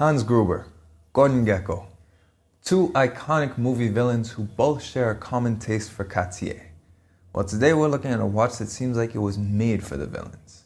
Hans Gruber, Gordon Gekko, two iconic movie villains who both share a common taste for Cartier. Well, today we're looking at a watch that seems like it was made for the villains.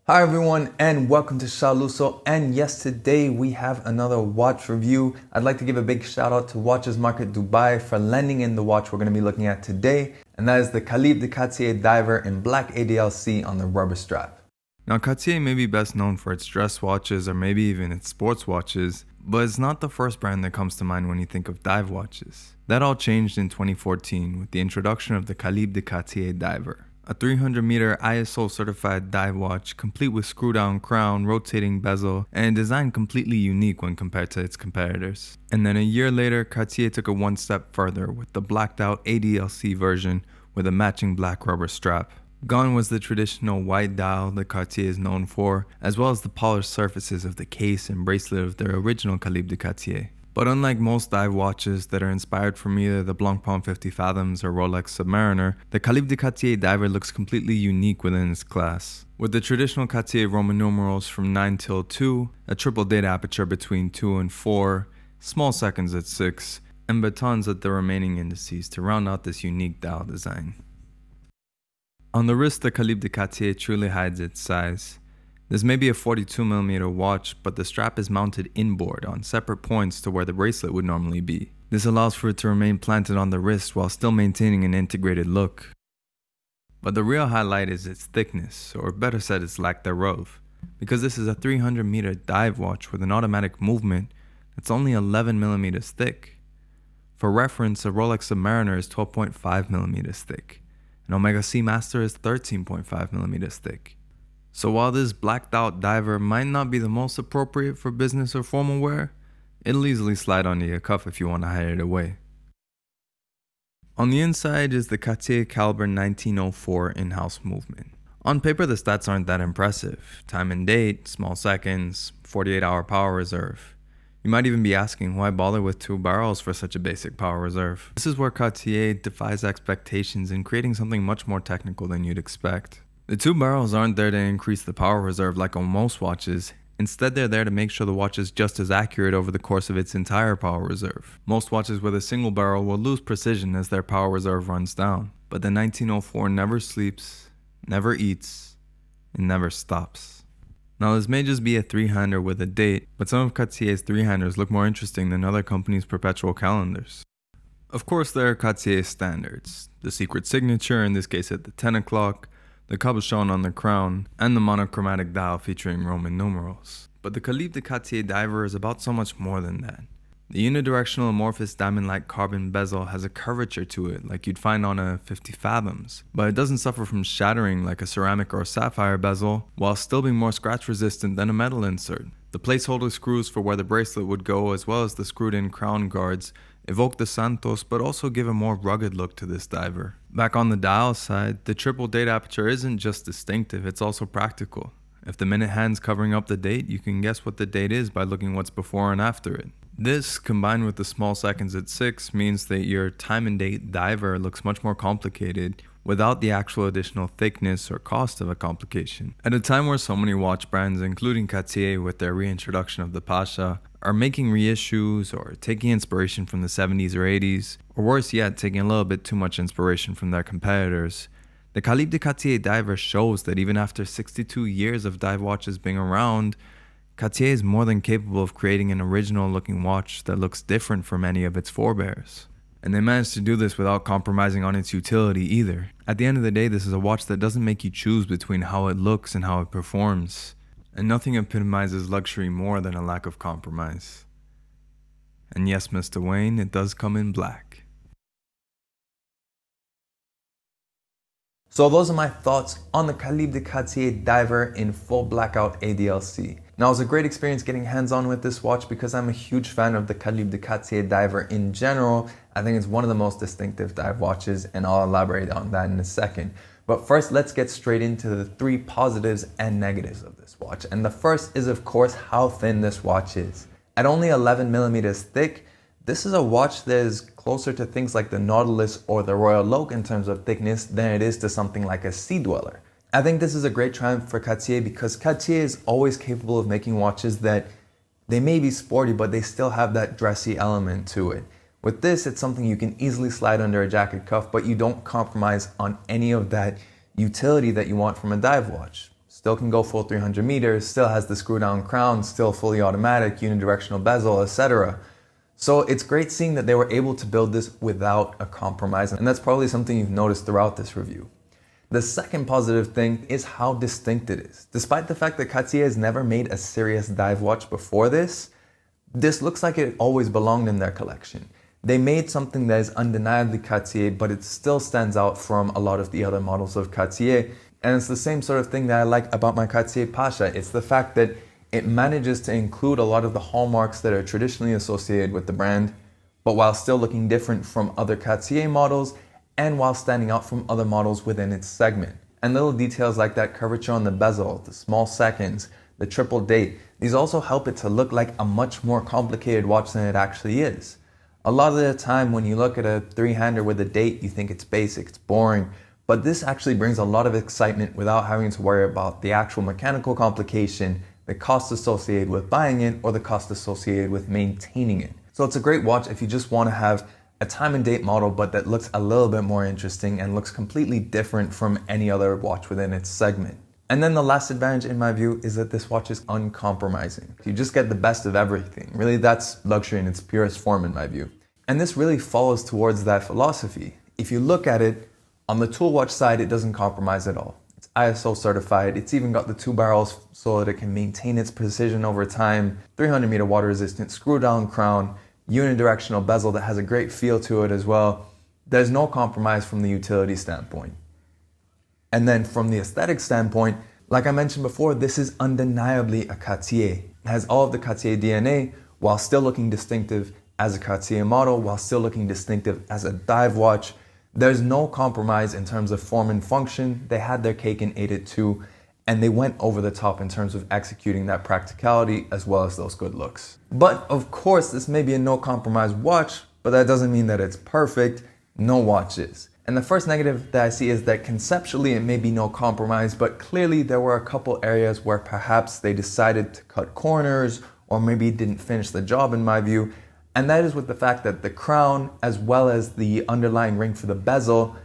Hi everyone and welcome to Shaluso, and yes, today we have another watch review. I'd like to give a big shout out to Watches Market Dubai for lending in the watch we're going to be looking at today, and that is the Calibre De Cartier Diver in black ADLC on the rubber strap. Now, Cartier may be best known for its dress watches or maybe even its sports watches, but it's not the first brand that comes to mind when you think of dive watches. That all changed in 2014 with the introduction of the Calibre De Cartier Diver, a 300-meter ISO certified dive watch complete with screw-down crown, rotating bezel, and design completely unique when compared to its competitors. And then a year later, Cartier took it one step further with the blacked out ADLC version with a matching black rubber strap. Gone was the traditional white dial that Cartier is known for, as well as the polished surfaces of the case and bracelet of their original Calibre De Cartier. But unlike most dive watches that are inspired from either the Blancpain 50 Fathoms or Rolex Submariner, the Calibre De Cartier Diver looks completely unique within its class. With the traditional Cartier Roman numerals from 9 till 2, a triple date aperture between 2 and 4, small seconds at 6, and batons at the remaining indices to round out this unique dial design. On the wrist, the Calibre De Cartier truly hides its size. This may be a 42mm watch, but the strap is mounted inboard on separate points to where the bracelet would normally be. This allows for it to remain planted on the wrist while still maintaining an integrated look. But the real highlight is its thickness, or better said, its lack thereof, because this is a 300-meter dive watch with an automatic movement that's only 11mm thick. For reference, a Rolex Submariner is 12.5mm thick, and Omega Seamaster is 13.5mm thick. So while this blacked out diver might not be the most appropriate for business or formal wear, it'll easily slide under your cuff if you want to hide it away. On the inside is the Cartier Calibre 1904 in-house movement. On paper, the stats aren't that impressive. Time and date, small seconds, 48-hour power reserve. You might even be asking, why bother with 2 barrels for such a basic power reserve? This is where Cartier defies expectations in creating something much more technical than you'd expect. The 2 barrels aren't there to increase the power reserve like on most watches. Instead, they're there to make sure the watch is just as accurate over the course of its entire power reserve. Most watches with a single barrel will lose precision as their power reserve runs down, but the 1904 never sleeps, never eats, and never stops. Now, this may just be a 3-hander with a date, but some of Cartier's 3-handers look more interesting than other companies' perpetual calendars. Of course, there are Cartier standards, the secret signature, in this case at the 10 o'clock, the cabochon on the crown, and the monochromatic dial featuring Roman numerals. But the Calibre De Cartier Diver is about so much more than that. The unidirectional amorphous diamond-like carbon bezel has a curvature to it like you'd find on a 50 Fathoms, but it doesn't suffer from shattering like a ceramic or sapphire bezel, while still being more scratch resistant than a metal insert. The placeholder screws for where the bracelet would go, as well as the screwed-in crown guards, evoke the Santos but also give a more rugged look to this diver. Back on the dial side, the triple date aperture isn't just distinctive, it's also practical. If the minute hand's covering up the date, you can guess what the date is by looking what's before and after it. This, combined with the small seconds at 6, means that your time and date diver looks much more complicated without the actual additional thickness or cost of a complication. At a time where so many watch brands, including Cartier with their reintroduction of the Pasha, are making reissues or taking inspiration from the 70s or 80s, or worse yet, taking a little bit too much inspiration from their competitors, the Calibre De Cartier Diver shows that even after 62 years of dive watches being around, Cartier is more than capable of creating an original looking watch that looks different from any of its forebears. And they managed to do this without compromising on its utility either. At the end of the day, this is a watch that doesn't make you choose between how it looks and how it performs. And nothing epitomizes luxury more than a lack of compromise. And yes, Mr. Wayne, it does come in black. So those are my thoughts on the Calibre De Cartier Diver in full blackout ADLC. Now, it was a great experience getting hands-on with this watch because I'm a huge fan of the Calibre De Cartier Diver in general. I think it's one of the most distinctive dive watches, and I'll elaborate on that in a second. But first, let's get straight into the 3 positives and negatives of this watch. And the first is, of course, how thin this watch is. At only 11 millimeters thick, this is a watch that is closer to things like the Nautilus or the Royal Oak in terms of thickness than it is to something like a Sea Dweller. I think this is a great triumph for Cartier because Cartier is always capable of making watches that they may be sporty, but they still have that dressy element to it. With this, it's something you can easily slide under a jacket cuff, but you don't compromise on any of that utility that you want from a dive watch. Still can go full 300 meters, still has the screw down crown, still fully automatic, unidirectional bezel, etc. So it's great seeing that they were able to build this without a compromise, and that's probably something you've noticed throughout this review. The second positive thing is how distinct it is. Despite the fact that Cartier has never made a serious dive watch before this looks like it always belonged in their collection. They made something that is undeniably Cartier, but it still stands out from a lot of the other models of Cartier. And it's the same sort of thing that I like about my Cartier Pasha. It's the fact that it manages to include a lot of the hallmarks that are traditionally associated with the brand, but while still looking different from other Cartier models and while standing out from other models within its segment. And little details like that curvature on the bezel, the small seconds, the triple date, these also help it to look like a much more complicated watch than it actually is. A lot of the time when you look at a 3-hander with a date, you think it's basic, it's boring, but this actually brings a lot of excitement without having to worry about the actual mechanical complication, the cost associated with buying it, or the cost associated with maintaining it. So it's a great watch if you just want to have a time and date model, but that looks a little bit more interesting and looks completely different from any other watch within its segment. And then the last advantage in my view is that this watch is uncompromising. You just get the best of everything. Really, that's luxury in its purest form in my view. And this really follows towards that philosophy. If you look at it, on the tool watch side, it doesn't compromise at all. It's ISO certified. It's even got the 2 barrels so that it can maintain its precision over time. 300 meter water resistant screw down crown, unidirectional bezel that has a great feel to it as well. There's no compromise from the utility standpoint. And then from the aesthetic standpoint, like I mentioned before, this is undeniably a Cartier. It has all of the Cartier DNA while still looking distinctive as a Cartier model, while still looking distinctive as a dive watch. There's no compromise in terms of form and function. They had their cake and ate it too, and they went over the top in terms of executing that practicality as well as those good looks. But of course, this may be a no compromise watch, but that doesn't mean that it's perfect. No watch is. And the first negative that I see is that conceptually it may be no compromise, but clearly there were a couple areas where perhaps they decided to cut corners or maybe didn't finish the job in my view. And that is with the fact that the crown, as well as the underlying ring for the bezel,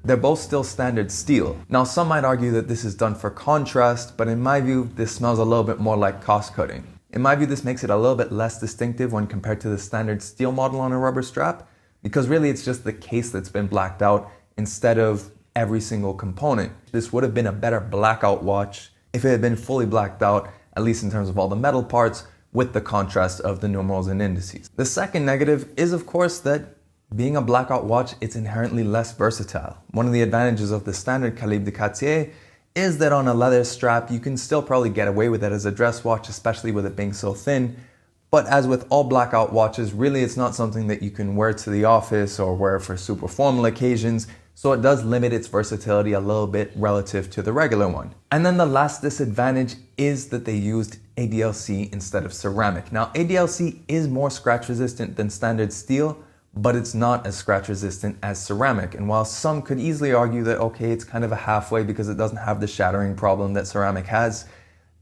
they're both still standard steel. Now, some might argue that this is done for contrast, but in my view, this smells a little bit more like cost cutting. In my view, this makes it a little bit less distinctive when compared to the standard steel model on a rubber strap, because really it's just the case that's been blacked out instead of every single component. This would have been a better blackout watch if it had been fully blacked out, at least in terms of all the metal parts, with the contrast of the numerals and indices. The second negative is, of course, that being a blackout watch, it's inherently less versatile. One of the advantages of the standard Calibre De Cartier is that on a leather strap, you can still probably get away with it as a dress watch, especially with it being so thin. But as with all blackout watches, really it's not something that you can wear to the office or wear for super formal occasions. So it does limit its versatility a little bit relative to the regular one. And then the last disadvantage is that they used ADLC instead of ceramic. Now, ADLC is more scratch resistant than standard steel, but it's not as scratch resistant as ceramic. And while some could easily argue that, okay, it's kind of a halfway because it doesn't have the shattering problem that ceramic has,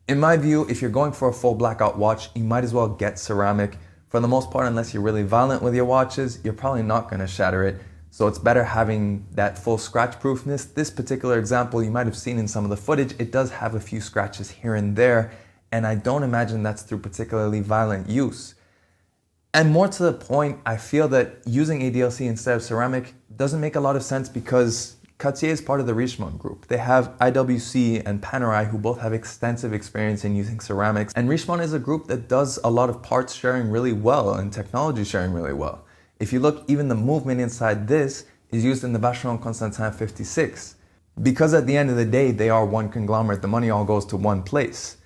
in my view, if you're going for a full blackout watch, you might as well get ceramic. For the most part, unless you're really violent with your watches, you're probably not going to shatter it. So it's better having that full scratch proofness. This particular example you might have seen in some of the footage, it does have a few scratches here and there, and I don't imagine that's through particularly violent use. And more to the point, I feel that using ADLC instead of ceramic doesn't make a lot of sense because Cartier is part of the Richemont group. They have IWC and Panerai who both have extensive experience in using ceramics, and Richemont is a group that does a lot of parts sharing really well and technology sharing really well. If you look, even the movement inside this is used in the Vacheron Constantin 56. because at the end of the day, they are one conglomerate. The money all goes to one place.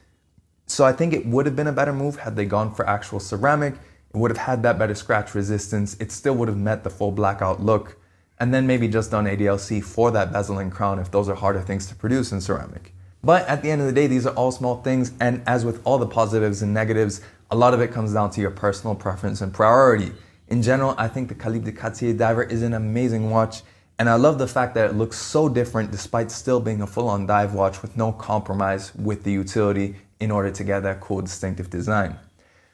So I think it would have been a better move had they gone for actual ceramic. It would have had that better scratch resistance. It still would have met the full blackout look. And then maybe just done ADLC for that bezel and crown if those are harder things to produce in ceramic. But at the end of the day, these are all small things. And as with all the positives and negatives, a lot of it comes down to your personal preference and priority. In general, I think the Calibre De Cartier Diver is an amazing watch. And I love the fact that it looks so different despite still being a full-on dive watch with no compromise with the utility in order to get that cool, distinctive design.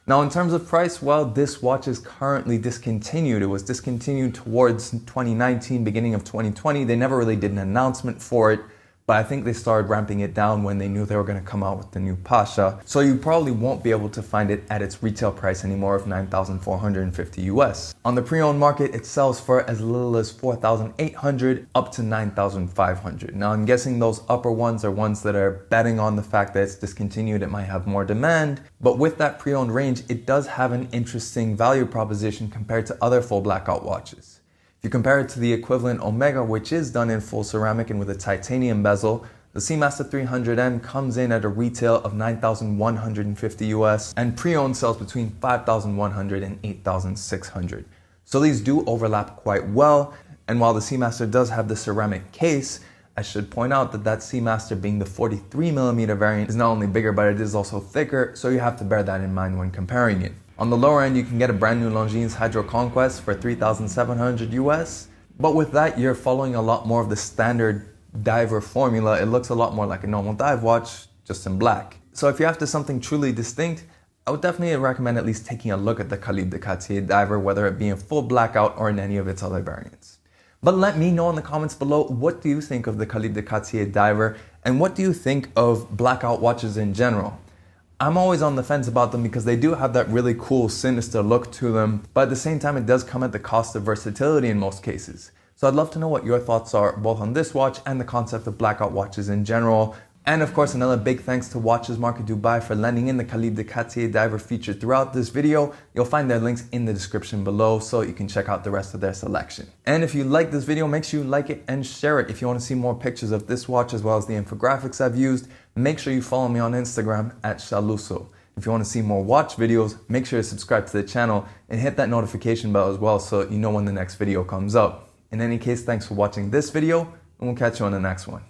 Now, in terms of price, well, this watch is currently discontinued. It was discontinued towards 2019, beginning of 2020. They never really did an announcement for it, but I think they started ramping it down when they knew they were going to come out with the new Pasha. So you probably won't be able to find it at its retail price anymore of $9,450 US. On the pre-owned market, it sells for as little as $4,800 up to $9,500. Now, I'm guessing those upper ones are ones that are betting on the fact that it's discontinued, it might have more demand. But with that pre-owned range, it does have an interesting value proposition compared to other full blackout watches. If you compare it to the equivalent Omega, which is done in full ceramic and with a titanium bezel, the Seamaster 300N comes in at a retail of $9,150 US and pre-owned sells between $5,100 and $8,600. So these do overlap quite well. And while the Seamaster does have the ceramic case, I should point out that that Seamaster, being the 43mm variant, is not only bigger, but it is also thicker. So you have to bear that in mind when comparing it. On the lower end, you can get a brand new Longines Hydro Conquest for $3,700 US. But with that, you're following a lot more of the standard diver formula. It looks a lot more like a normal dive watch, just in black. So if you're after something truly distinct, I would definitely recommend at least taking a look at the Calibre De Cartier Diver, whether it be in full blackout or in any of its other variants. But let me know in the comments below, what do you think of the Calibre De Cartier Diver, and what do you think of blackout watches in general? I'm always on the fence about them because they do have that really cool, sinister look to them, but at the same time, it does come at the cost of versatility in most cases. So I'd love to know what your thoughts are both on this watch and the concept of blackout watches in general. And of course, another big thanks to Watches Market Dubai for lending in the Calibre De Cartier Diver featured throughout this video. You'll find their links in the description below so you can check out the rest of their selection. And if you like this video, make sure you like it and share it. If you want to see more pictures of this watch as well as the infographics I've used, make sure you follow me on Instagram at Shaluso. If you want to see more watch videos, make sure to subscribe to the channel and hit that notification bell as well so you know when the next video comes up. In any case, thanks for watching this video, and we'll catch you on the next one.